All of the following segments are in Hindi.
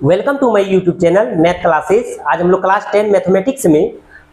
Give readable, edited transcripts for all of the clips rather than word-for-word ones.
Welcome to my YouTube channel math classes. आज हम लोग क्लास 10 मैथमेटिक्स में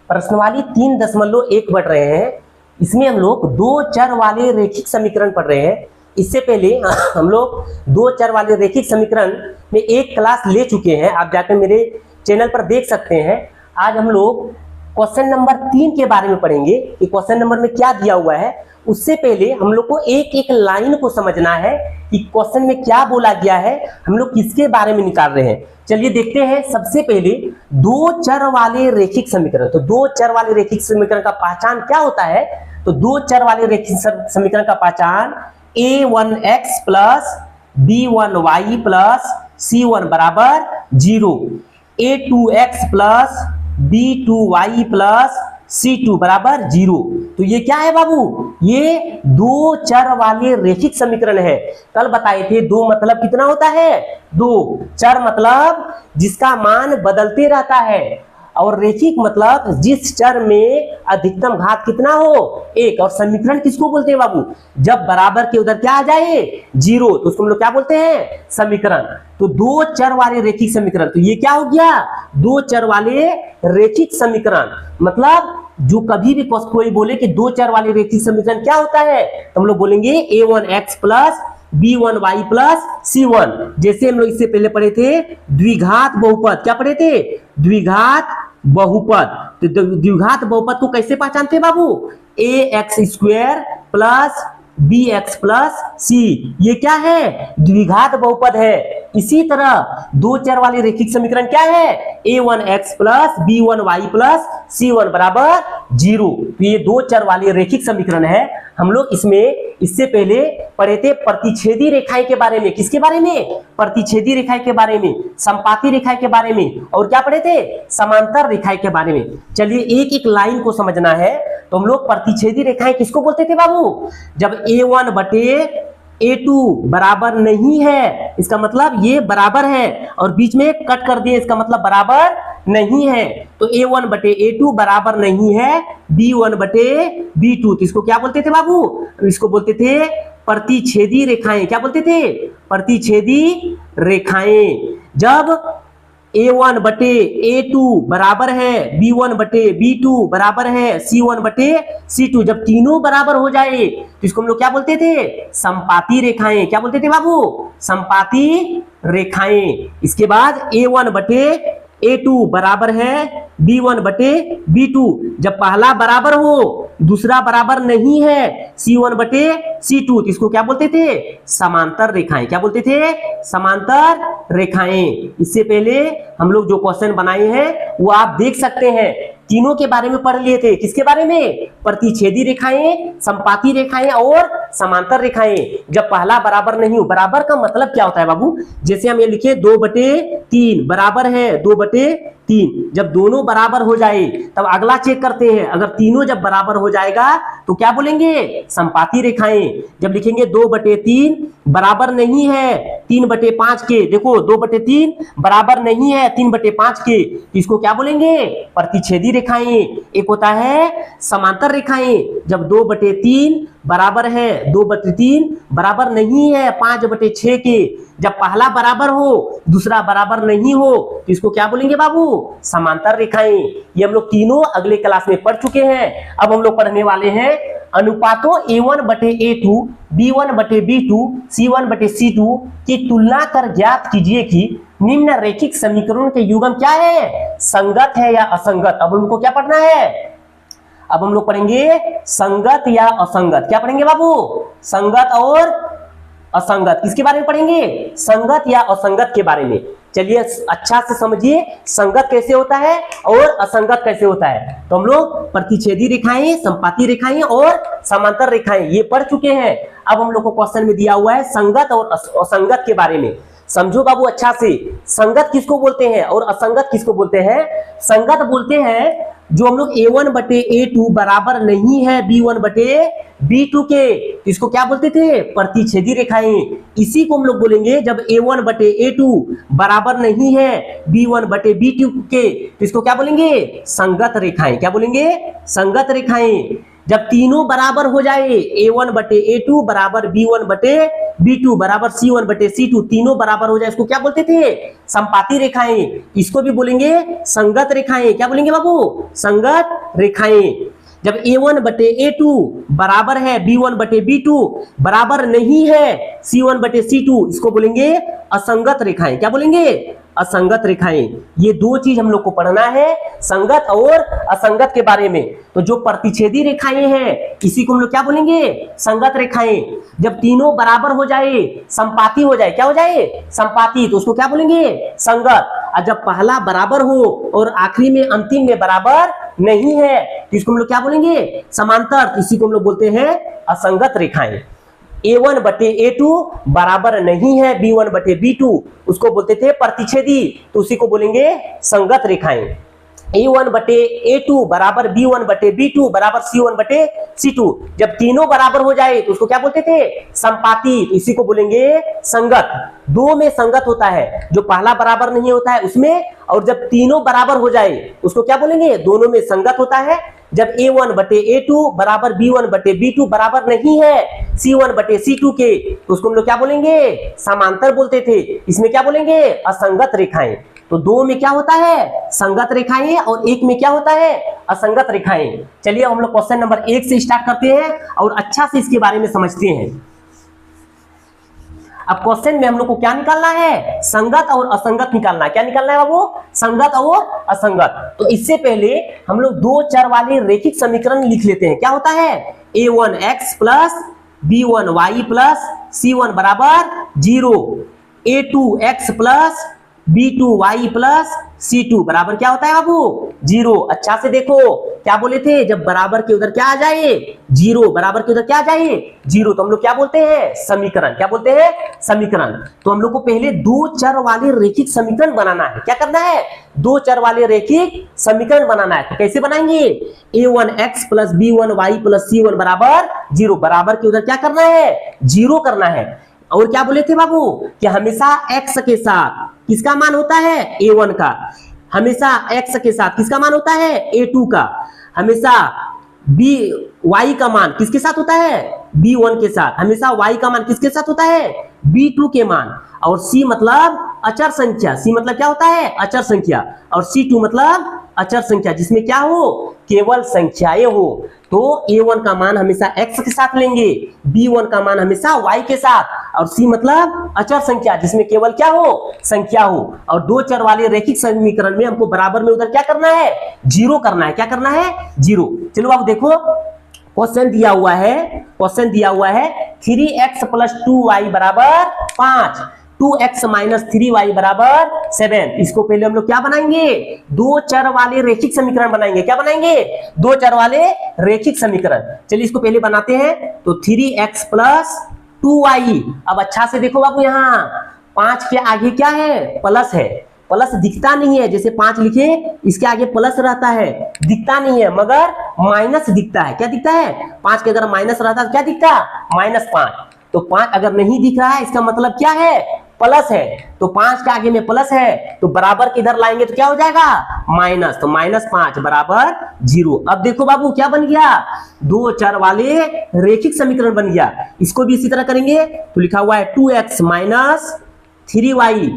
प्रश्नवाली 3.1 पढ़ रहे हैं। इसमें हम लोग दो चर वाले रैखिक समीकरण पढ़ रहे हैं। इससे पहले हम लोग दो चर वाले रैखिक समीकरण में एक क्लास ले चुके हैं, आप जाकर मेरे चैनल पर देख सकते हैं। आज हम लोग क्वेश्चन नंबर 3 के बारे में पढ़ेंगे कि क्वेश्चन नंबर में क्या दिया हुआ है। उससे पहले हम लोग को एक एक लाइन को समझना है कि क्वेश्चन में क्या बोला गया है, हम लोग किसके बारे में निकाल रहे हैं। चलिए देखते हैं। सबसे पहले दो चर वाले रैखिक समीकरण, तो दो चर वाले रैखिक समीकरण का पहचान क्या होता है। तो दो चर वाले रैखिक समीकरण का पहचान a1x plus b1y plus c1 बराबर 0, a2x plus b2y plus c2 बराबर 0। तो ये क्या है बाबू, ये दो चर वाले रैखिक समीकरण है। कल बताए थे दो मतलब कितना होता है, दो। चर मतलब जिसका मान बदलते रहता है, और रैखिक मतलब जिस चर में अधिकतम घात कितना हो, एक। और समीकरण किसको बोलते हैं बाबू, जब बराबर के उधर क्या आ जाए, 0, तो उसको हम लोग क्या बोलते हैं, समीकरण। तो दो चर वाले रैखिक समीकरण, तो ये क्या हो गया, दो चर वाले रैखिक समीकरण। मतलब जो कभी भी कोई बोले कि दो चर वाले रैखिक समीकरण क्या होता है, तो हम लोग बोलेंगे a1x plus b1y plus c1। जैसे हम लोग इससे पहले पढ़े थे द्विघात बहुपद, क्या पढ़े थे, द्विघात बहुपद। तो द्विघात बहुपद को कैसे पहचानते बाबू, ax square plus bx plus c, ये क्या है, द्विघात बहुपद है। इसी तरह दो चर वाले रैखिक समीकरण क्या है, a1x plus b1y plus c1 बराबर 0। तो ये दो चर वाले रैखिक समीकरण है। हम लोग इसमें इससे पहले पढ़े थे प्रतिच्छेदी रेखाएं के बारे में। किसके बारे में, प्रतिच्छेदी रेखाएं के बारे में, संपाती रेखाएं के बारे में, और क्या पढ़े थे, समांतर रेखाएं के बारे में। चलिए एक एक लाइन को समझना है। तो हम लोग प्रतिच्छेदी रेखाएं किसको बोलते थे बाबू, जब a1 बटे a2 बराबर नहीं है, इसका मतलब ये बराबर है, और बीच में कट कर दिए, इसका मतलब बराबर नहीं है। तो a1 बटे a2 बराबर नहीं है b1 बटे b2, तो इसको क्या बोलते थे बाबू, इसको बोलते थे प्रतिच्छेदी रेखाएं। क्या बोलते थे, प्रतिच्छेदी रेखाएं। जब a1 बटे a2 बराबर है b1 बटे b2 बराबर है c1 बटे c2, जब तीनों बराबर हो जाए तो इसको हम लोग क्या बोलते थे, संपाती रेखाएं। क्या बोलते थे बाबू, संपाती रेखाएं। इसके बाद a1 बटे a2 बराबर है b1 बटे b2, जब पहला बराबर हो दूसरा बराबर नहीं है c1 बटे c2, तो इसको क्या बोलते थे, समांतर रेखाएं। क्या बोलते थे, समांतर रेखाएं। इससे पहले हम लोग जो क्वेश्चन बनाए हैं वो आप देख सकते हैं, तीनों के बारे में पढ़ लिए थे। किसके बारे में, प्रतिच्छेदी रेखाएं, संपाती रेखाएं और समांतर रेखाएं। जब पहला बराबर नहीं हो, बराबर का मतलब क्या होता है बाबू, जैसे हम ये लिखे 2/3 बराबर है 2/3, जब दोनों बराबर हो जाए तब अगला चेक करते हैं, अगर तीनों जब बराबर हो जाएगा तो क्या बोलेंगे, संपाती रेखाएं। जब लिखेंगे 2/3 बराबर नहीं है 3/5 के, देखो 2/3 बराबर नहीं है 3/5 के, इसको क्या बोलेंगे, प्रतिच्छेदी रेखाएं। एक होता है समांतर रेखाएं, जब 2/3 बराबर है 2/3 बराबर नहीं है 5/6 के, जब पहला बराबर हो दूसरा बराबर नहीं हो तो इसको क्या बोलेंगे बाबू, समांतर रेखाएं। ये हम लोग तीनों अगले क्लास में पढ़ चुके हैं। अब हम लोग पढ़ने वाले हैं अनुपातों a1 बटे a2, b1 बटे b2, c1 बटे c2 की तुलना कर ज्ञात कीजिए कि निम्न रैखिक समीकरणों के युग्म क्या है, संगत है या असंगत। अब हमको क्या पढ़ना है, अब हम लोग पढ़ेंगे संगत या असंगत। क्या पढ़ेंगे बाबू, संगत और असंगत। किसके बारे में पढ़ेंगे, संगत या असंगत के बारे में। चलिए अच्छा से समझिए संगत कैसे होता है और असंगत कैसे होता है। तो हम लोग प्रतिच्छेदी रेखाएं, संपाती रेखाएं और समांतर रेखाएं ये पढ़ चुके हैं। अब हम लोग को क्वेश्चन में दिया हुआ है संगत और असंगत के बारे में। समझो बाबू अच्छा से, संगत किसको बोलते हैं और असंगत किसको बोलते हैं। संगत बोलते हैं जो हम लोग a1 बटे a2 बराबर नहीं है b1 बटे b2 के, तो इसको क्या बोलते थे, प्रतिच्छेदी रेखाएं। इसी को हम लोग बोलेंगे जब a1 बटे a2 बराबर नहीं है b1 बटे b2 के, तो इसको क्या बोलेंगे, संगत रेखाएं। क्या बोलेंगे, संगत रेखाएं। जब तीनों बराबर हो जाए, A1 बटे A2 बराबर B1 बटे B2 बराबर C1 बटे C2, तीनों बराबर हो जाए, इसको क्या बोलते थे? संपाती रेखाएं। इसको भी बोलेंगे संगत रेखाएं। क्या बोलेंगे बाबू? संगत रेखाएं। जब A1 बटे A2 बराबर है B1 बटे B2 बराबर नहीं है C1 बटे C2, इसको बोलेंगे असंगत रेखाएं। क्या बोलेंगे? असंगत रेखाएं। ये दो चीज हम लोग को पढ़ना है, संगत और असंगत के बारे में। तो जो प्रतिच्छेदी रेखाएं हैं इसी को हम लोग क्या बोलेंगे? संगत रेखाएं। जब तीनों बराबर हो जाए, संपाती हो जाए, क्या हो जाए? संपाती, तो उसको क्या बोलेंगे? संगत। और जब पहला बराबर हो और आखिरी में अंतिम में बराबर नहीं है तो इसको हम लोग क्या बोलेंगे? समांतर। तो इसी को हम लोग बोलते हैं असंगत रेखाएं। A1 बटे A2 बराबर नहीं है B1 बटे B2, उसको बोलते थे प्रतिच्छेदी, तो उसी को बोलेंगे संगत रेखाएं। A1 बटे A2 बराबर B1 बटे B2 बराबर C1 बटे C2, जब तीनों बराबर हो जाए तो उसको क्या बोलते थे? संपाती, तो इसी को बोलेंगे संगत। दो में संगत होता है, जो पहला बराबर नहीं होता है उसमें, और जब तीनों बराबर हो जाए उसको क्या बोलेंगे? दोनों में संगत होता है। जब A1 बटे A2 बराबर B1 बटे B2 बराबर नहीं है C1 बटे C2 के, तो उसको हम लोग क्या बोलेंगे? समांतर बोलते थे। इसमें क्या बोलेंगे? असंगत रेखाएं। तो दो में क्या होता है? संगत रेखाएं, और एक में क्या होता है? असंगत रेखाएं। चलिए हम लोग क्वेश्चन नंबर 1 से स्टार्ट करते हैं और अच्छा से इसके बारे में समझते हैं। अब क्वेश्चन में हम लोग को क्या निकालना है? संगत और असंगत निकालना है। क्या निकालना है बाबू? संगत और असंगत। तो इससे पहले हम लोग दो चर वाले रैखिक समीकरण लिख लेते हैं। क्या होता है? A1x plus B1y plus C1 बराबर 0, A2x plus B2y plus C2 बराबर क्या होता है बाबू? 0। अच्छा से देखो, क्या बोले थे? जब बराबर के उधर क्या आ जाए? 0। बराबर के उधर क्या आ जाए? 0। तो हम लोग क्या बोलते हैं? समीकरण। क्या बोलते हैं? समीकरण। तो हम लोग को पहले दो चर वाले रैखिक समीकरण बनाना है। क्या करना है? दो चर वाले रैखिक समीकरण बनाना है। तो कैसे बनाएंगे? A1x plus B1y plus C1 बराबर 0। बराबर के उधर क्या करना है? 0 करना है। और क्या बोले थे बाबू? कि हमेशा x के साथ किसका मान होता है? A1 का। हमेशा x के साथ किसका मान होता है? A2 का। हमेशा y का मान किसके साथ होता है? B1 के साथ। हमेशा y का मान किसके साथ होता है? B2 के मान। और C मतलब अचर संख्या। C मतलब क्या होता है? अचर संख्या। और C2 मतलब अचर संख्या, जिसमें क्या हो? केवल संख्याएं हो। तो A1 का मान हमेशा x के साथ लेंगे, B1 का मान हमेशा y के साथ, और C मतलब अचर संख्या, जिसमें केवल क्या हो? संख्या हो। और दो चर वाले रैखिक समीकरण में हमको बराबर में उधर क्या करना है? 0 करना है। क्या करना है? 0। चलो आप देखो, क्वेश्चन दिया हुआ है, क्वेश्चन दिया हुआ है 3x प्लस 2y बराबर 5, 2x माइनस 3y बराबर 7। इसको पहले हम लोग क्या बनाएंगे? दो चर वाले रैखिक समीकरण बनाएंगे। क्या बनाएंगे? दो चर वाले रैखिक समीकरण। चलिए इसको पहले बनाते हैं। तो 3x प्लस 2y। अब अच्छा से देखो बाबू, यहाँ 5 के आगे क्या है? प्लस है। प्लस दिखता नहीं है, जैसे 5 लिखे इसके आगे प्लस रहता है, दिखता नहीं है, मगर माइनस दिखता है। क्या दिखता है? 5 के अगर माइनस रहता तो क्या दिखता? -5। तो 5 अगर नहीं दिख रहा है, इसका मतलब क्या है? प्लस है। तो 5 के आगे में प्लस है, तो बराबर किधर लाएंगे तो क्या हो जाएगा? माइनस। तो -5 बराबर 0। अब देखो बाबू क्या बन गया? दो चर वाले रैखिक समीकरण बन गया। इसको भी इसी तरह करेंगे। तो लिखा हुआ है 2x माइनस 3y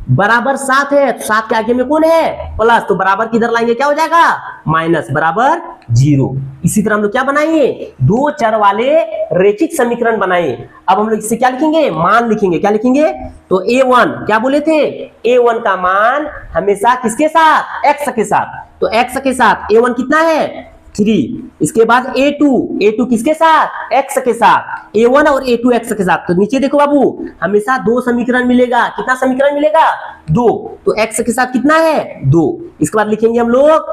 बराबर 7 है। तो 7 के आगे में कौन है? प्लस। तो बराबर किधर लाएंगे? क्या हो जाएगा? माइनस बराबर 0। इसी तरह हम लोग क्या बनाएंगे? दो चर वाले रैखिक समीकरण बनाए। अब हम लोग इससे क्या लिखेंगे? मान लिखेंगे। क्या लिखेंगे? तो A1 क्या बोले थे? A1 का मान हमेशा किसके साथ? x के साथ। तो x के साथ A1 कितना है? 3। इसके बाद A2 किसके साथ? x के साथ। A1 और A2 x के साथ। तो नीचे देखो बाबू, हमेशा दो समीकरण मिलेगा। कितना समीकरण मिलेगा? 2। तो x के साथ कितना है? 2। इसके बाद लिखेंगे हम लोग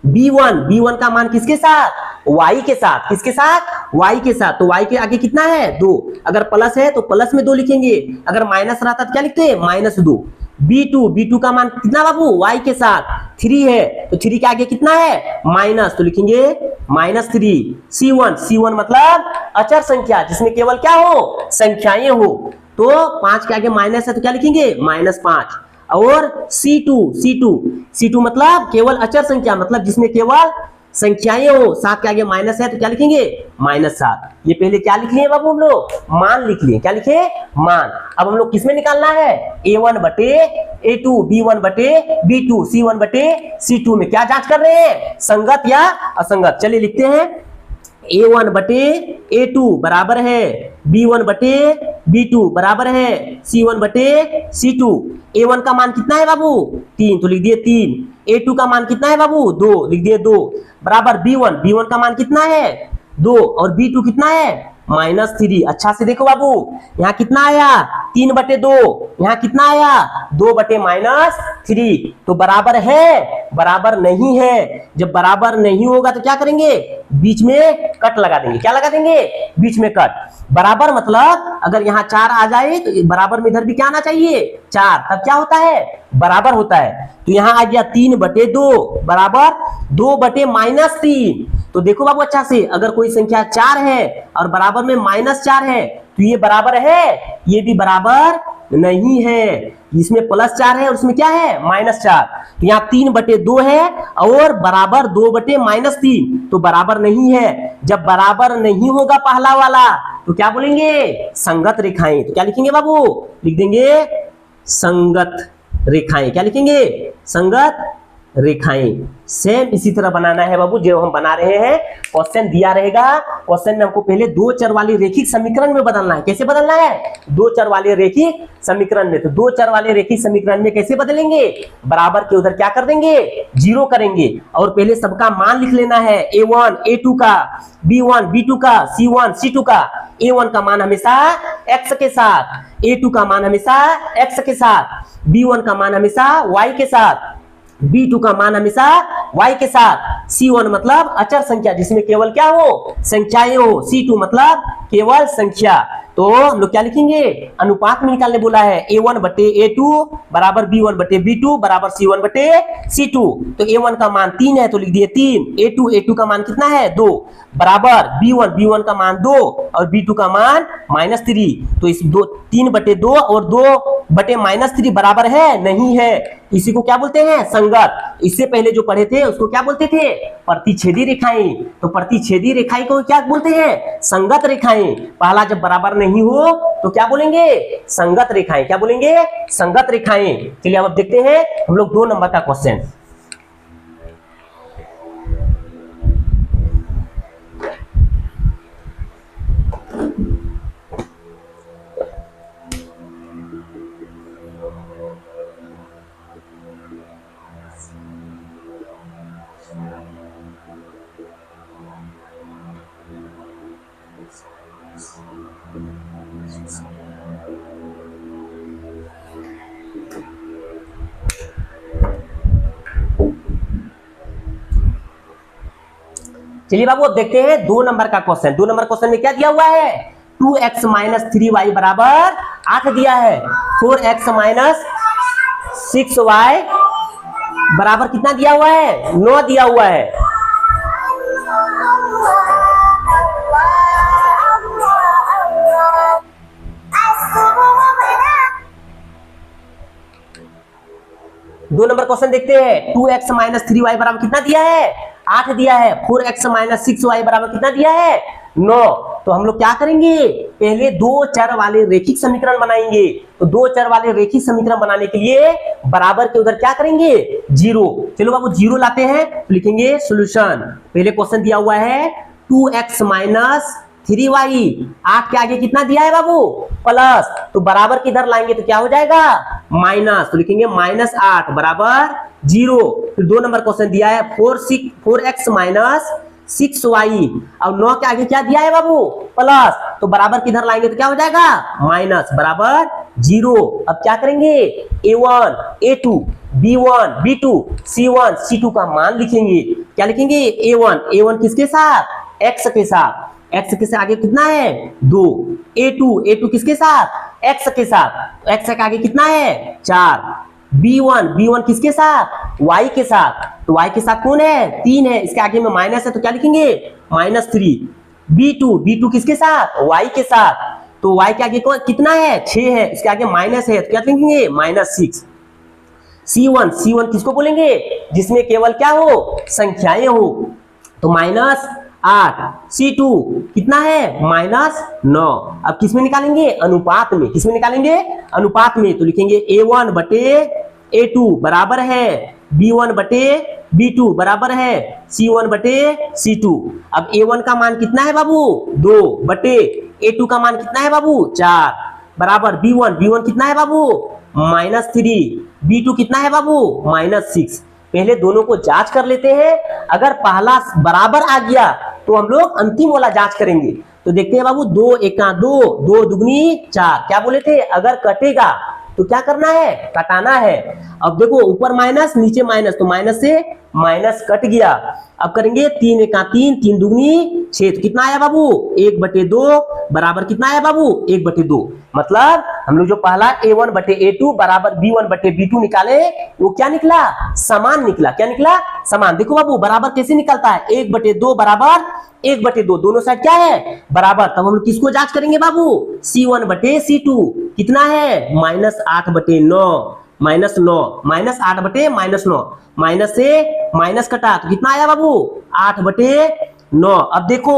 B1 का मान किसके साथ? y के साथ। किसके साथ? y के साथ। तो y के आगे कितना है? 2। अगर प्लस है तो प्लस में 2 लिखेंगे, अगर माइनस रहता तो क्या लिखते हैं? -2। B2 का मान कितना बाबू? y के साथ 3 है, तो 3 के आगे कितना है? माइनस। तो लिखेंगे -3। C1 मतलब अचर संख्या, जिसमें केवल क्या हो? संख्याएं हो। तो 5 के आगे माइनस है तो क्या लिखेंगे? -5। और C2 मतलब केवल अचर संख्या, मतलब जिसमें केवल संख्याएं हो, 7 के आगे माइनस है तो क्या लिखेंगे -7। ये पहले क्या लिख लिए बाबू हम लोग, मान लिख लिए। क्या लिखे, मान। अब हम लोग किसमें निकालना है, A1 बटे A2, B1 बटे B2, C1 बटे C2 में क्या जांच कर रहे हैं, संगत या असंगत। चलिए लिखते हैं, A1 बटे A2 बराबर है B1 बटे B2 बराबर है C1 बटे C2। A1 का मान कितना है बाबू 3, तो लिख दिए 3। A2 का मान कितना है बाबू 2, लिख दिए 2 बराबर B1 का मान कितना है 2 और B2 कितना है -3। अच्छा से देखो बाबू, यहाँ कितना आया 3 बटे 2, यहाँ कितना आया 2 बटे -3। तो बराबर है, बराबर नहीं है। जब बराबर नहीं होगा तो क्या करेंगे, बीच में कट लगा देंगे। क्या लगा देंगे, बीच में कट। बराबर मतलब अगर यहाँ 4 आ जाए तो बराबर में इधर भी क्या आना चाहिए 4, तब क्या होता है बराबर होता है। तो यहाँ आ गया 3 बटे 2 बराबर 2 बटे -3। तो देखो बाबू अच्छा से, अगर कोई संख्या 4 है और बराबर में -4 है तो ये बराबर है, ये भी बराबर नहीं है। इसमें +4 है और उसमें क्या है -4। तो यहाँ 3 बटे 2 है और बराबर 2 बटे -3, तो बराबर नहीं है। जब बराबर नहीं होगा पहला वाला तो क्या बोलेंगे, संगत रेखाएं। तो क्या लिखेंगे बाबू, लिख देंगे संगत रेखाएं। क्या लिखेंगे, संगत रेखाएं। सेम इसी तरह बनाना है बाबू जो हम बना रहे हैं। क्वेश्चन दिया रहेगा, क्वेश्चन में हमको पहले 2 चर वाले रेखिक समीकरण में बदलना है। कैसे बदलना है, 2 चर वाले रेखिक समीकरण में। तो 2 चर वाले रेखिक समीकरण में कैसे बदलेंगे, बराबर के उधर क्या कर देंगे 0 करेंगे और पहले सबका मान लिख लेना है। A1 A2 का, B1 B2 का, C1 C2 का। A1 का मान हमेशा x के साथ, A2 का मान हमेशा x के साथ, B1 का मान हमेशा y के साथ, B2 का मान हमेशा y के साथ। C1 मतलब अचर संख्या जिसमें केवल क्या हो, संख्याएं हो। C2 मतलब केवल संख्या। तो हम लोग क्या लिखेंगे, अनुपात में निकालने बोला है। A1 बटे A2 बराबर B1 बटे B2 बराबर C1 बटे C2। तो A1 का मान 3 है तो लिख दिए 3। A2 का मान कितना है 2 बराबर B1 का मान 2 और B2 का मान -3। तो इस 3 बटे 2 और 2 बटे -3 बराबर है नहीं है। इसी को क्या बोलते हैं, संगत। इससे पहले जो पढ़े थे उसको क्या बोलते थे, प्रतिच्छेदी रेखाएं। तो प्रतिच्छेदी रेखाएं को क्या बोलते हैं, संगत रेखाएं। पहला जब बराबर नहीं हो तो क्या बोलेंगे, संगत रेखाएं। क्या बोलेंगे, संगत रेखाएं। चलिए अब देखते हैं हम लोग 2 नंबर का क्वेश्चन। चलिए बाबू अब देखते हैं 2 नंबर का क्वेश्चन। 2 नंबर क्वेश्चन में क्या दिया हुआ है, 2x - 3y बराबर 8 दिया है। 4x - 6y बराबर कितना दिया हुआ है, 9 दिया हुआ है। दो नंबर क्वेश्चन देखते हैं। 2x - 3y बराबर कितना दिया है, 8 दिया है। 4x - 6y बराबर कितना दिया है, 9। तो हम लोग क्या करेंगे, पहले 2 चर वाले रेखिक समीकरण बनाएंगे। तो 2 चर वाले रेखिक समीकरण बनाने के लिए बराबर के उधर क्या करेंगे 0। चलो बाबू 0 लाते हैं तो लिखेंगे सॉल्यूशन। पहले क्वेश्चन दिया हुआ है 2x - 3y, 8 के आगे कितना दिया है बाबू प्लस, तो बराबर किधर लाएंगे तो क्या हो जाएगा माइनस। तो लिखेंगे -8 बराबर 0। फिर 2 नंबर क्वेश्चन दिया है 4x - 6y, अब 9 के आगे क्या दिया है बाबू प्लस, तो बराबर किधर लाएंगे तो क्या हो जाएगा माइनस बराबर 0। अब क्या करेंगे A1 A2 B1 B2 C1 C2 का मान लिखेंगे। क्या लिखेंगे A1 किसके साथ, x के साथ, x के आगे कितना है 2। A2 किसके साथ, x के साथ, x के आगे कितना है 4। B1 किसके साथ, y के साथ, तो y के साथ कौन है 3 है, इसके आगे में माइनस है तो क्या लिखेंगे -3। B2 किसके साथ, y के साथ, तो y के आगे कितना है 6 है, इसके आगे माइनस है तो क्या लिखेंगे -6। C1 किसको बोलेंगे, जिसमें केवल क्या हो संख्याएं हो। तो -8, C2 कितना है -9। अब किसमें निकालेंगे, अनुपात में। किसमें निकालेंगे, अनुपात में। तो लिखेंगे A1 बटे A2 बराबर है B1 बटे B2 बराबर है C1 बटे C2। अब A1 का मान कितना है बाबू 2 बटे A2 का मान कितना है बाबू 4 बराबर B1 कितना है बाबू -3, B2 कितना है बाबू -6। पहले दोनों को जांच कर लेते हैं। अगर पहला बराबर आ गया तो हम लोग अंतिम वाला जांच करेंगे। तो देखते हैं बाबू 2 एका 2, 2 दुगनी 4। क्या बोले थे, अगर कटेगा तो क्या करना है, कटाना है। अब देखो ऊपर माइनस नीचे माइनस, तो माइनस से माइनस कट गया। अब करेंगे 3 एका 3, 3 दुगनी 6। तो कितना आया बाबू 1/2 बराबर कितना आया बाबू 1/2। मतलब हम लोग जो पहला A1 बटे A2 बराबर B1 बटे B2 निकाले वो क्या निकला, समान निकला। क्या निकला, समान। देखो बाबू बराबर कैसे निकलता है, 1/2 बराबर 1/2, दोनों साइड क्या है बराबर। तब हम लोग किसको जांच करेंगे बाबू C1 बटे C2 कितना है -8/9, -8 बटे -9, माइनस से माइनस कटा तो कितना आया बाबू 8/9। अब देखो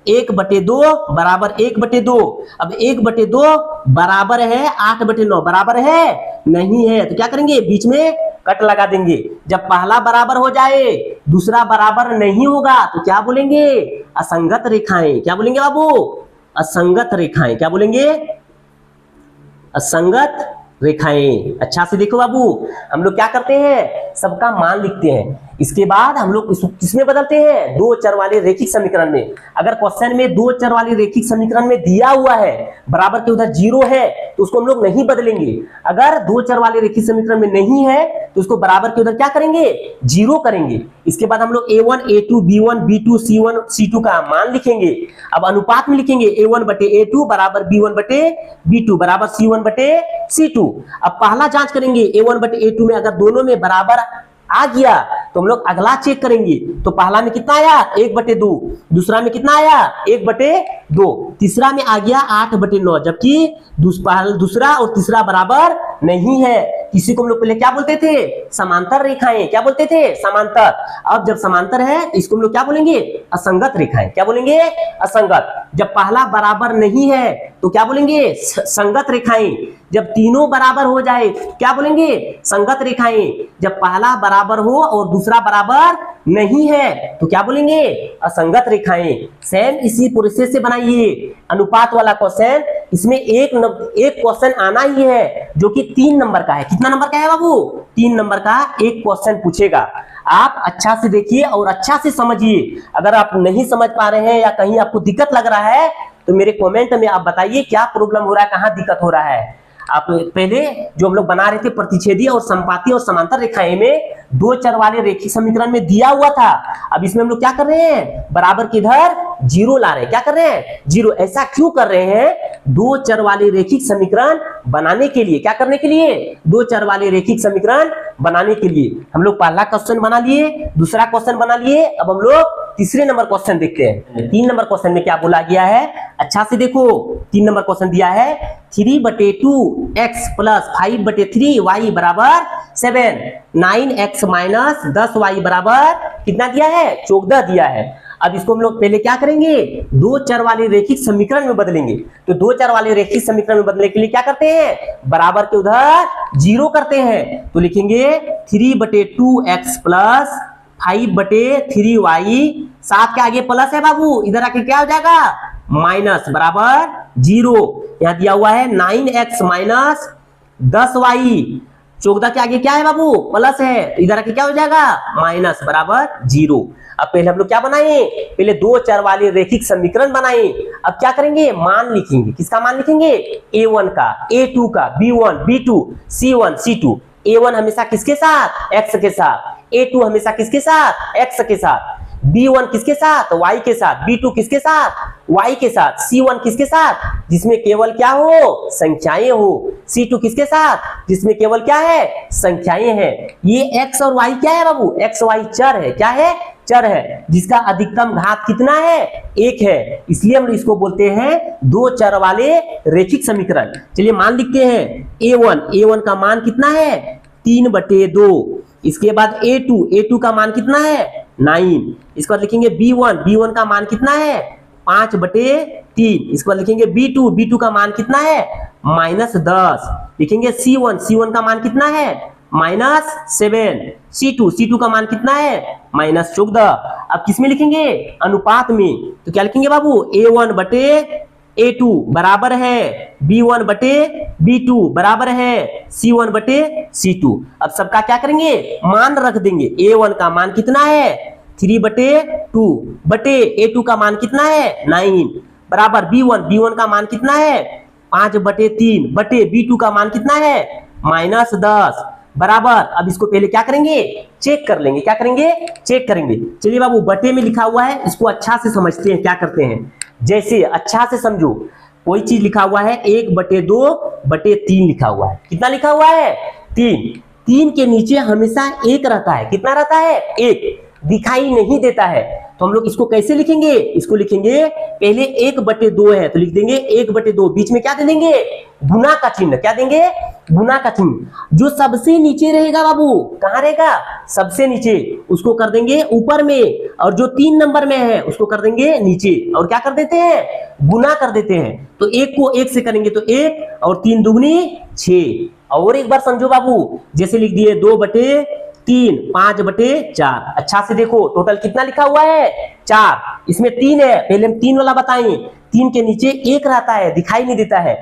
1/2 बराबर 1/2। अब 1/2 बराबर है 8/9 बराबर है नहीं है, तो क्या करेंगे बीच में कट लगा देंगे। जब पहला बराबर हो जाए दूसरा बराबर नहीं होगा तो क्या बोलेंगे, असंगत रेखाएं। क्या बोलेंगे बाबू, असंगत रेखाएं। क्या बोलेंगे, असंगत रेखाएं। अच्छा से देखो बाबू, हम लोग क्या करते हैं, सबका मान लिखते हैं। इसके बाद हम लोग किसमें बदलते हैं, दो चर वाले रैखिक समीकरण में। अगर क्वेश्चन में दो चर वाले रैखिक समीकरण में दिया हुआ है बराबर के उधर 0 है तो उसको हम लोग नहीं बदलेंगे। अगर दो चर वाले रैखिक समीकरण में नहीं है तो उसको बराबर के उधर क्या करेंगे, 0 करेंगे। इसके बाद हम लोग A1 A2 B1 B2 C1 C2 का मान लिखेंगे। अब अनुपात में लिखेंगे A1 बटे A2 बराबर B1 बटे B2 बराबर C1 बटे C2। अब पहला जांच करेंगे A1 बटे A2 में, अगर दोनों में बराबर आ गया तो हम लोग अगला चेक करेंगे। तो पहला में कितना आया 1/2, दूसरा में कितना आया 1/2, तीसरा में आ गया 8/9, जबकि दूसरा और तीसरा बराबर नहीं है। किसी को हम लोग पहले क्या बोलते थे, समांतर रेखाएं। क्या बोलते थे, समांतर। अब जब समांतर है तो इसको हम लोग क्या बोलेंगे, असंगत रेखाएं। क्या बोलेंगे, असंगत। जब पहला बराबर नहीं है तो क्या बोलेंगे, संगत रेखाएं। जब तीनों बराबर हो जाए क्या बोलेंगे, संगत रेखाएं। जब पहला बराबर हो और दूसरा बराबर नहीं है तो क्या बोलेंगे, असंगत रेखाएं। सेम इसी प्रोसेस से बनाइए अनुपात वाला क्वेश्चन। इसमें एक क्वेश्चन आना ही है जो कि 3 नंबर का है। कितना नंबर का है बाबू, 3 नंबर का एक क्वेश्चन पूछेगा। आप अच्छा से देखिए और अच्छा से समझिए। अगर आप नहीं समझ पा रहे हैं या कहीं आपको दिक्कत लग रहा है तो मेरे कमेंट में आप बताइए क्या प्रॉब्लम हो रहा है, कहां दिक्कत हो रहा है। आप पहले जो हम लोग बना रहे थे प्रतिच्छेदी और संपाती और समांतर रेखाएं में दो चर वाले रेखिक समीकरण में दिया हुआ था। अब इसमें हम लोग क्या कर रहे हैं, बराबर के इधर 0 ला रहे हैं। क्या कर रहे हैं, 0। ऐसा क्यों कर रहे हैं, दो चर वाले रेखिक समीकरण बनाने के लिए। क्या करने के लिए, दो चर वाले रेखिक समीकरण बनाने के लिए। हम लोग पहला क्वेश्चन बना लिए, दूसरा क्वेश्चन बना लिए। अब हम लोग तीसरे नंबर क्वेश्चन देखते हैं। 3 नंबर क्वेश्चन में क्या बोला गया है, अच्छा से देखो। 3 नंबर क्वेश्चन दिया है 3/2x + 5/3 y बराबर 7, 9x - 10y बराबर कितना दिया है, 14 दिया है। अब इसको हम लोग पहले क्या करेंगे, दो चर वाले रैखिक समीकरण में बदलेंगे। तो दो चर वाले रैखिक समीकरण में बदलने के लिए क्या करते हैं, बराबर के उधर 0 करते हैं। तो लिखेंगे 3/2x + 5/3y, 7 के आगे प्लस है बाबू, इधर आके क्या हो जाएगा माइनस बराबर 0। यहां दिया हुआ है 9x - 10y, 14 के आगे क्या है बाबू, प्लस है, इधर आके क्या हो जाएगा माइनस बराबर 0। अब पहले हम लोग क्या बनाए, पहले दो चर वाले रैखिक समीकरण बनाए। अब क्या करेंगे, मान लिखेंगे। किसका मान लिखेंगे, A1 का, A2 का, B1 B2 C1 C2। A1 हमेशा किसके साथ, x के साथ। A2 हमेशा किसके साथ, x के साथ। B1 किसके साथ, y के साथ। B2 किसके साथ, y के साथ। C1 किसके साथ, जिसमें केवल क्या हो, संख्याएं हो। C2 किसके साथ, जिसमें केवल क्या है, संख्याएं हैं। ये x और y क्या है बाबू, x y चर है। क्या है, चर है, जिसका अधिकतम घात कितना है, 1 है। इसलिए हम इसको बोलते हैं दो चर वाले रैखिक समीकरण। चलिए मान लिखते हैं A1 का मान कितना है 3/2। इसके बाद A2 का मान कितना है 9। इसके बाद लिखेंगे B1, B1 का मान कितना है 5/3। इसके बाद लिखेंगे B2, B2 का मान कितना है -10। लिखेंगे C1, C1 का मान कितना है -7। C2, C2 का मान कितना है -14। अब किसमें लिखेंगे अनुपात में, तो क्या लिखेंगे बाबू A1/A2 बराबर है B1/B2 बराबर है C1/C2। अब सबका क्या करेंगे मान रख देंगे। A1 का मान कितना है 3/2 बटे A2 का मान कितना है 9 बराबर B1, B1 का मान कितना है 5/3 बटे B2 का मान कितना है -10 बराबर। अब इसको पहले क्या करेंगे चेक कर लेंगे। क्या करेंगे चेक करेंगे। चलिए बाबू बटे में लिखा हुआ है, इसको अच्छा से समझते हैं। क्या करते हैं जैसे अच्छा से समझो, कोई चीज लिखा हुआ है 1/2/3 लिखा हुआ है। कितना लिखा हुआ है 3। 3 के नीचे हमेशा 1 रहता है। कितना रहता है 1, दिखाई नहीं देता है। तो हम लोग इसको कैसे लिखेंगे, इसको लिखेंगे पहले 1/2 है तो लिख देंगे 1/2, बीच में क्या दे देंगे गुना का चिन्ह। क्या देंगे गुना का चिन्ह। जो सबसे नीचे रहेगा बाबू कहां रहेगा सबसे नीचे, उसको कर देंगे ऊपर में, और जो 3 नंबर में है उसको कर देंगे नीचे, और क्या कर देते हैं गुना कर देते हैं। तो 1 को 1 से करेंगे तो 1 और 3 दूगनी 6। और एक बार समझो बाबू, जैसे लिख दिए 2/3 5/4। अच्छा से देखो टोटल कितना लिखा हुआ है 4, इसमें 3 है। पहले हम 3 वाला बताएं, 3 के नीचे 1 रहता है, दिखाई नहीं देता है।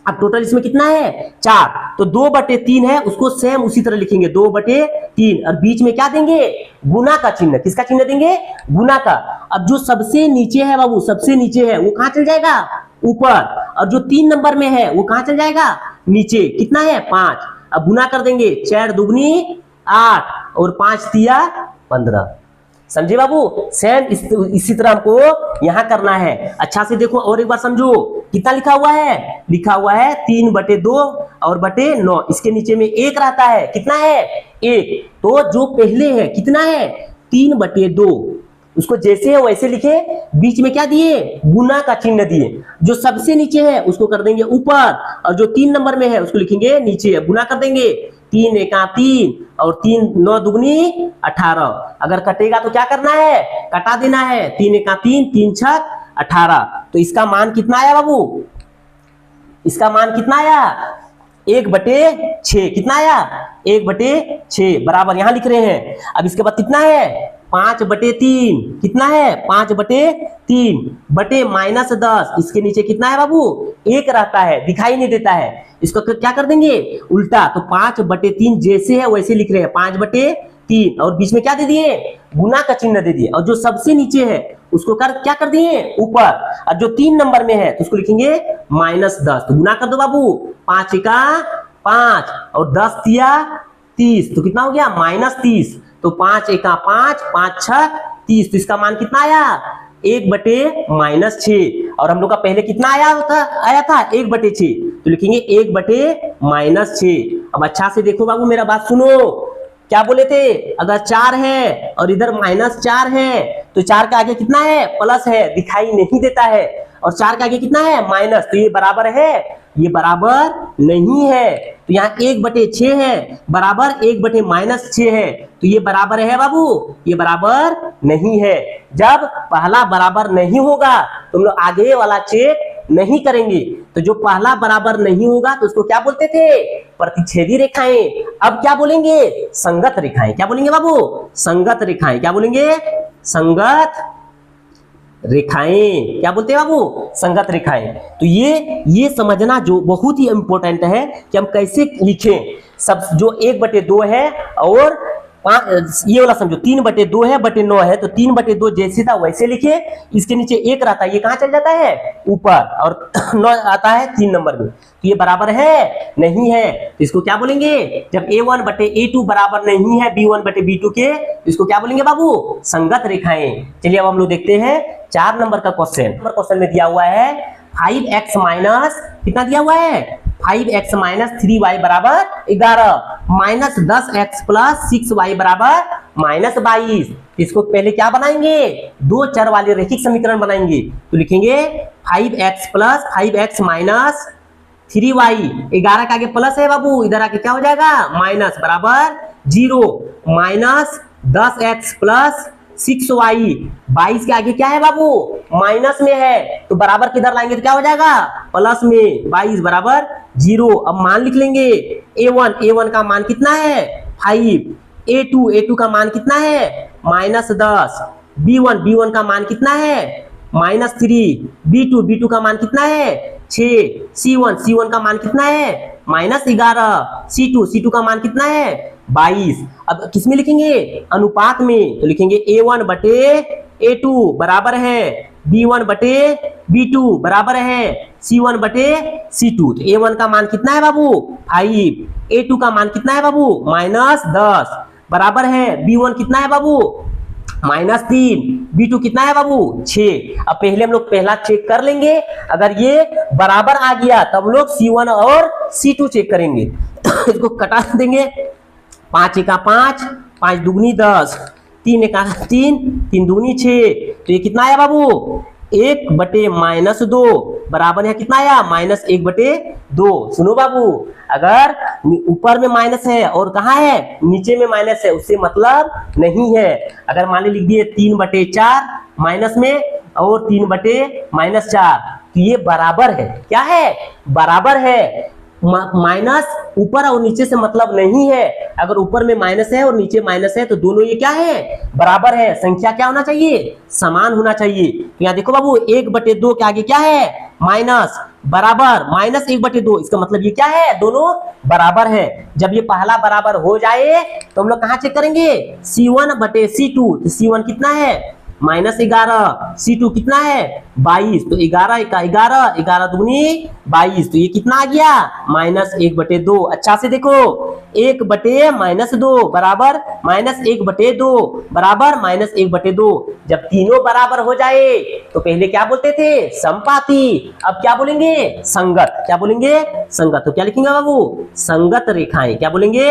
अब टोटल इसमें कितना है 4, तो 2/3 है, उसको सेम उसी तरह लिखेंगे 2/3, और बीच में क्या देंगे गुना का चिन्ह। किसका चिन्ह देंगे गुना का। अब जो सबसे नीचे है बाबू, सबसे नीचे है वो कहां चल जाएगा ऊपर, और जो 3 नंबर में है वो कहां चल जाएगा नीचे। कितना है 5। अब गुना कर देंगे 4 दूगनी 8 और 5 तिया 15। समझे बाबू। सेम इसी तरह हमको यहां करना है। अच्छा से देखो और एक बार समझो, कितना लिखा हुआ है, लिखा हुआ है 3/2 और बटे 9। इसके नीचे में 1 रहता है। कितना है 1। तो जो पहले है कितना है 3/2, उसको जैसे है वैसे लिखे, बीच में क्या दिए गुना का चिन्ह दिए। जो सबसे नीचे है उसको कर देंगे ऊपर, और जो 3 नंबर में है उसको लिखेंगे नीचे। गुना कर देंगे 3 एका 3 और 3 9 दूगनी 18। अगर कटेगा तो क्या करना है कटा देना है। 3 एका 3 3 छक 18। तो इसका मान कितना आया बाबू, इसका मान कितना आया 1/6। कितना आया 1/6 बराबर यहां लिख रहे हैं। अब इसके बाद कितना है 5/3। कितना है 5/3 बटे -10। इसके नीचे कितना है बाबू 1 रहता है, दिखाई नहीं देता है। इसको क्या कर देंगे उल्टा, तो 5/3 जैसे है वैसे लिख रहे हैं 5/3, और बीच में क्या दे दिए गुना का चिन्ह दे दिए। और जो सबसे नीचे है उसको क्या कर दिए ऊपर, और जो 3 नंबर में है तो उसको लिखेंगे -10। तो गुना कर दो बाबू 5 एका 5 और 10 तिया 30, तो कितना हो गया -30। तो 5 एका 5 5 छक 30। तो इसका मान कितना आया 1/-6। और हम लोग का पहले कितना आया था 1/6, तो लिखेंगे 1/-6। अब अच्छा से देखो बाबू मेरा बात सुनो, क्या बोले थे अगर 4 है और इधर -4 है तो 4 के आगे कितना है प्लस है, दिखाई नहीं देता है, और 4 के आगे कितना है माइनस। तो ये बराबर है, ये बराबर नहीं है। तो यहाँ 1/6 है बराबर 1/-6 है, तो ये बराबर है बाबू, ये बराबर नहीं है। जब पहला बराबर नहीं होगा तो हम लोग आगे वाला चेक नहीं करेंगे। तो जो पहला बराबर नहीं होगा तो उसको क्या बोलते थे प्रतिच्छेदी रेखाएं। अब क्या बोलेंगे संगत रेखाएं। क्या बोलेंगे बाबू संगत रेखाएं। क्या बोलेंगे संगत रेखाएं। क्या बोलते हैं बाबू संगत रेखाएं। तो ये समझना जो बहुत ही इंपॉर्टेंट है कि हम कैसे लिखें। सब जो 1/2 है और ये वाला समझो 3/2 है बटे 9 है, तो 3/2 जैसे था वैसे लिखे। इसके नीचे 1 रहता है, ये कहां चल जाता है ऊपर, और 9 आता है 3 नंबर में, तो ये बराबर है नहीं है। तो इसको क्या बोलेंगे जब A1/A2 बराबर नहीं है B1/B2 के, तो इसको क्या बोलेंगे बाबू संगत रेखाएं। चलिए अब हम लोग देखते हैं 4 नंबर का क्वेश्चन में दिया हुआ है 5x माइनस कितना दिया हुआ है 5x माइनस 3y बराबर 11 माइनस 10x प्लस 6y बराबर -22। इसको पहले क्या बनाएंगे दो चर वाले रैखिक समीकरण बनाएंगे। तो लिखेंगे 5x plus 5x minus 3y, 11 का आगे प्लस है बाबू, इधर आके क्या हो जाएगा माइनस बराबर 0 माइनस 10x प्लस 6y, 22 के आगे क्या है बाबू, माइनस में है, तो बराबर किधर लाएंगे तो क्या हो जाएगा, प्लस में, 22 बराबर 0। अब मान लिख लेंगे, a1 का मान कितना है 5, a2 का मान कितना है -10, b1 का मान कितना है -3, b2 का मान कितना है 6, c1 का मान कितना है -11, c2 का मान कितना है 22। अब किस में लिखेंगे, अनुपात में, तो लिखेंगे a1 बटे a2 बराबर है b1 बटे b2 बराबर है c1 बटे c2। तो a1 का मान कितना है बाबू 5, a2 का मान कितना है बाबू -10 बराबर है b1 कितना है बाबू -3, b2 कितना है बाबू 6। अब पहले हम लोग पहला चेक कर लेंगे, अगर ये बराबर आ गया तब हम लोग c1 और c2 चेक करेंगे। इसको कटा देंगे, 5 एका 5, 5 दूगनी 10, 3 एका 3, 3 दूगनी 6, तो ये कितना आया बाबू 1 बटे -2 बराबर है कितना आया -1/2। सुनो बाबू, अगर ऊपर में माइनस है और कहाँ है नीचे में माइनस है, उससे मतलब नहीं है। अगर मान ली लिख दिए 3/4 माइनस में और 3/-4, तो ये बराबर है, क्या है बराबर है। माइनस ऊपर और नीचे से मतलब नहीं है, अगर ऊपर में माइनस है और नीचे माइनस है तो दोनों ये क्या है बराबर है। संख्या क्या होना चाहिए, समान होना चाहिए। तो यहाँ देखो बाबू 1/2 के आगे क्या है माइनस, बराबर -1/2, इसका मतलब ये क्या है दोनों बराबर है। जब ये पहला बराबर हो जाए तो हम लोग कहाँ चेक करेंगे, c1/c2, तो c1 कितना है -11, c2 कितना है 22, तो 11 का 11, 11 दूनी 22, तो ये कितना आ गया -1/2। अच्छा से देखो 1/-2 बराबर -1/2 बराबर -1/2। जब तीनों बराबर हो जाए तो पहले क्या बोलते थे समपाती, अब क्या बोलेंगे संगत। क्या बोलेंगे संगत। तो क्या लिखेंगे बाबू संगत रेखाएं। क्या बोलेंगे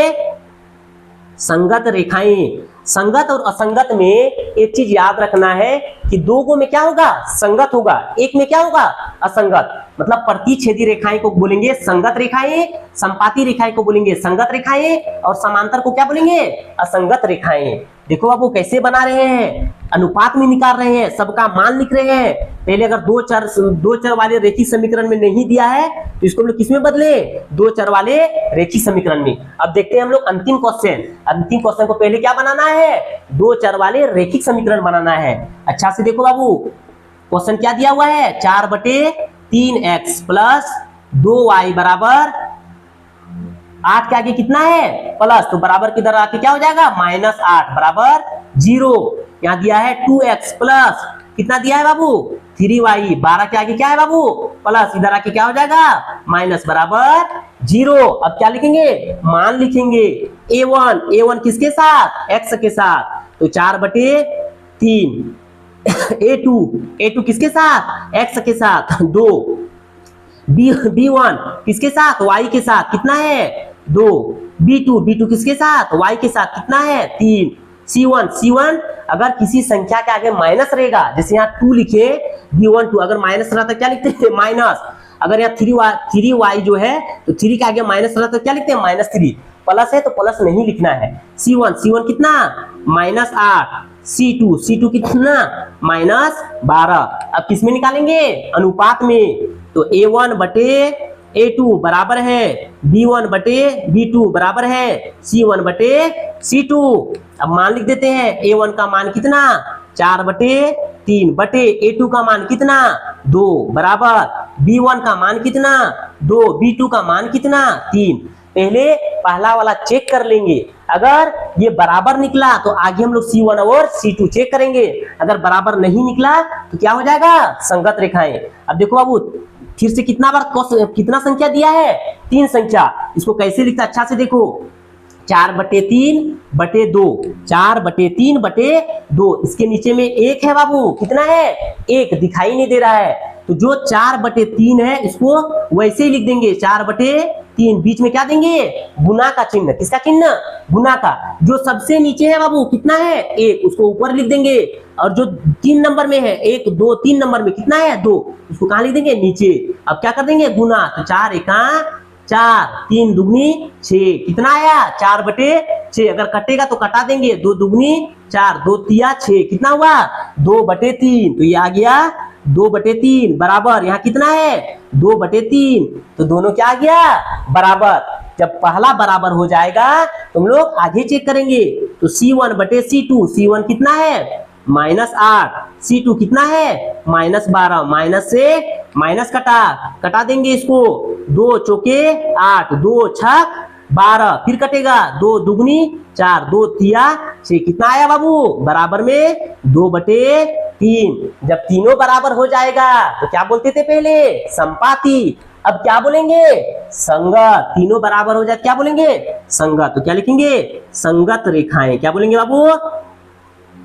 संगत रेखाएं। संगत और असंगत में एक चीज याद रखना है कि दो में क्या होगा संगत होगा, एक में क्या होगा असंगत। मतलब प्रतिच्छेदी रेखाएं को बोलेंगे संगत रेखाएं, संपाती रेखाएं को बोलेंगे संगत रेखाएं और समांतर को क्या बोलेंगे असंगत रेखाएं। देखो बाबू कैसे बना रहे हैं, अनुपात में निकाल रहे हैं, सबका मान लिख रहे हैं। पहले अगर दो चर वाले रेखीय समीकरण में नहीं दिया है तो इसको हम लोग किसमें बदले, दो चर वाले रेखीय समीकरण में। अब देखते हैं हम लोग अंतिम क्वेश्चन। अंतिम क्वेश्चन को पहले क्या बनाना है, दो चर वाले रेखिक समीकरण बनाना है। अच्छा से देखो बाबू क्वेश्चन क्या दिया हुआ है, 4/3x प्लस 2y बराबर 8 के आगे कितना है प्लस, तो बराबर किधर आके क्या हो जाएगा -8 बराबर 0। यहाँ दिया है 2x प्लस कितना दिया है बाबू 3y, 12 के आगे क्या है बाबू प्लस, इधर आके क्या हो जाएगा माइनस बराबर 0। अब क्या लिखेंगे मान लिखेंगे a1 किसके साथ x के साथ, तो 4/3 a2 किसके साथ x के साथ 2, b1 किसके साथ y के साथ कितना है 2, b2 किसके साथ y के साथ कितना है 3, c1 अगर किसी संख्या के आगे माइनस रहेगा, जैसे यहाँ 2 लिखे b1 2, अगर माइनस रहा तो क्या लिखते हैं माइनस। अगर यहाँ 3y जो है तो 3 के आगे माइनस रहा तो क्या लिखते हैं -3, प्लस है तो प्लस नहीं लिखना है। c1 कितना -8, c2 कितना -12। अब किसमें निकालेंगे अनुपात में, तो a1/a2 बराबर है b1/b2 बराबर है c1/c2। अब मान लिख देते हैं a1 का मान कितना 4/3 बटे a2 का मान कितना 2 बराबर b1 का मान कितना 2, b2 का मान कितना 3। पहले पहला वाला चेक कर लेंगे, अगर ये बराबर निकला तो आगे हम लोग c1 और c2 चेक करेंगे। अगर बराबर नहीं निकला तो क्या हो जाएगा संगत रेखाएं। अब देखो बाबू फिर से कितना बार कितना संख्या दिया है 3 संख्या, इसको कैसे लिखता है अच्छा से देखो 4/3/2, 4/3/2, इसके नीचे में 1 है बाबू, कितना है 1, दिखाई नहीं दे रहा है, तो जो 4/3 है इसको वैसे ही लिख देंगे 4/3, बीच में क्या देंगे गुना का चिन्ह। किसका चिन्ह गुना का। जो सबसे नीचे है बाबू कितना है 1, उसको ऊपर लिख देंगे, और जो 3 नंबर में है 1 2 3 नंबर में कितना है 2, उसको कहाँ लिख देंगे नीचे। अब क्या कर देंगे गुना, तो 4 एका 4, 3 दुगनी 6, कितना आया 4/6। अगर कटेगा तो कटा देंगे, 2 दुगनी 4, 2 तिया 6, कितना हुआ 2/3, तो ये आ गया 2/3 बराबर यहाँ कितना है 2/3, तो दोनों क्या आ गया बराबर। जब पहला बराबर हो जाएगा तो हम लोग आगे चेक करेंगे, तो C1/C2, C1 कितना है -8, C2 कितना है -12, माइनस से माइनस कटा देंगे इसको, 2 चौके 8, 2 छक 12, फिर कटेगा 2 दुगनी 4, 2 तिया 6, कितना आया बाबू बराबर में 2/3। जब तीनों बराबर हो जाएगा तो क्या बोलते थे पहले संपाती, अब क्या बोलेंगे संगत। तीनों बराबर हो जाए क्या बोलेंगे संगत, तो क्या लिखेंगे संगत रेखाएं, क्या बोलेंगे बाबू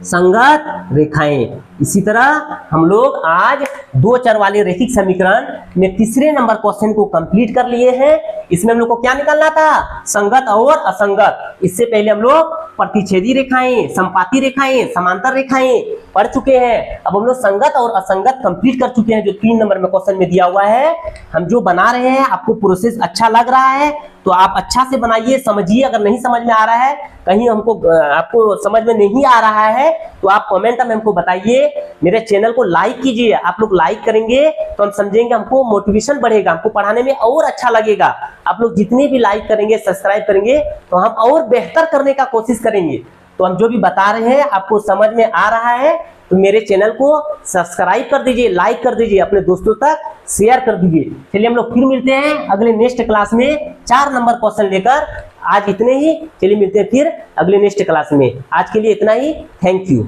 संगत रेखाएं। इसी तरह हम लोग आज 2 चर वाले रैखिक समीकरण में तीसरे नंबर क्वेश्चन को कंप्लीट कर लिए हैं। इसमें हम लोग को क्या निकालना था संगत और असंगत। इससे पहले हम लोग प्रतिच्छेदी रेखाएं, संपाती रेखाएं, समांतर रेखाएं पढ़ चुके हैं। अब हम लोग संगत और असंगत कंप्लीट कर चुके हैं, जो 3 नंबर में क्वेश्चन में दिया हुआ है। हम जो बना रहे हैं आपको प्रोसेस अच्छा लग रहा है तो आप अच्छा से बनाइए, समझिए। अगर नहीं समझ में आ रहा है, कहीं आपको समझ में नहीं आ रहा है तो आप कमेंट में हमको बताइए। मेरे चैनल को लाइक कीजिए, आप लोग लाइक करेंगे तो हम समझेंगे, हमको मोटिवेशन बढ़ेगा, हमको पढ़ाने में और अच्छा लगेगा। आप लोग जितने भी लाइक करेंगे सब्सक्राइब करेंगे तो हम और बेहतर करने का कोशिश करेंगे। तो हम जो भी बता रहे हैं आपको समझ में आ रहा है तो मेरे चैनल को सब्सक्राइब कर दीजिए, लाइक कर दीजिए, अपने दोस्तों तक शेयर कर दीजिए। चलिए हम लोग फिर मिलते हैं अगले नेक्स्ट क्लास में 4 नंबर क्वेश्चन लेकर। आज इतने ही, चलिए मिलते हैं फिर अगले नेक्स्ट क्लास में। आज के लिए इतना ही, थैंक यू।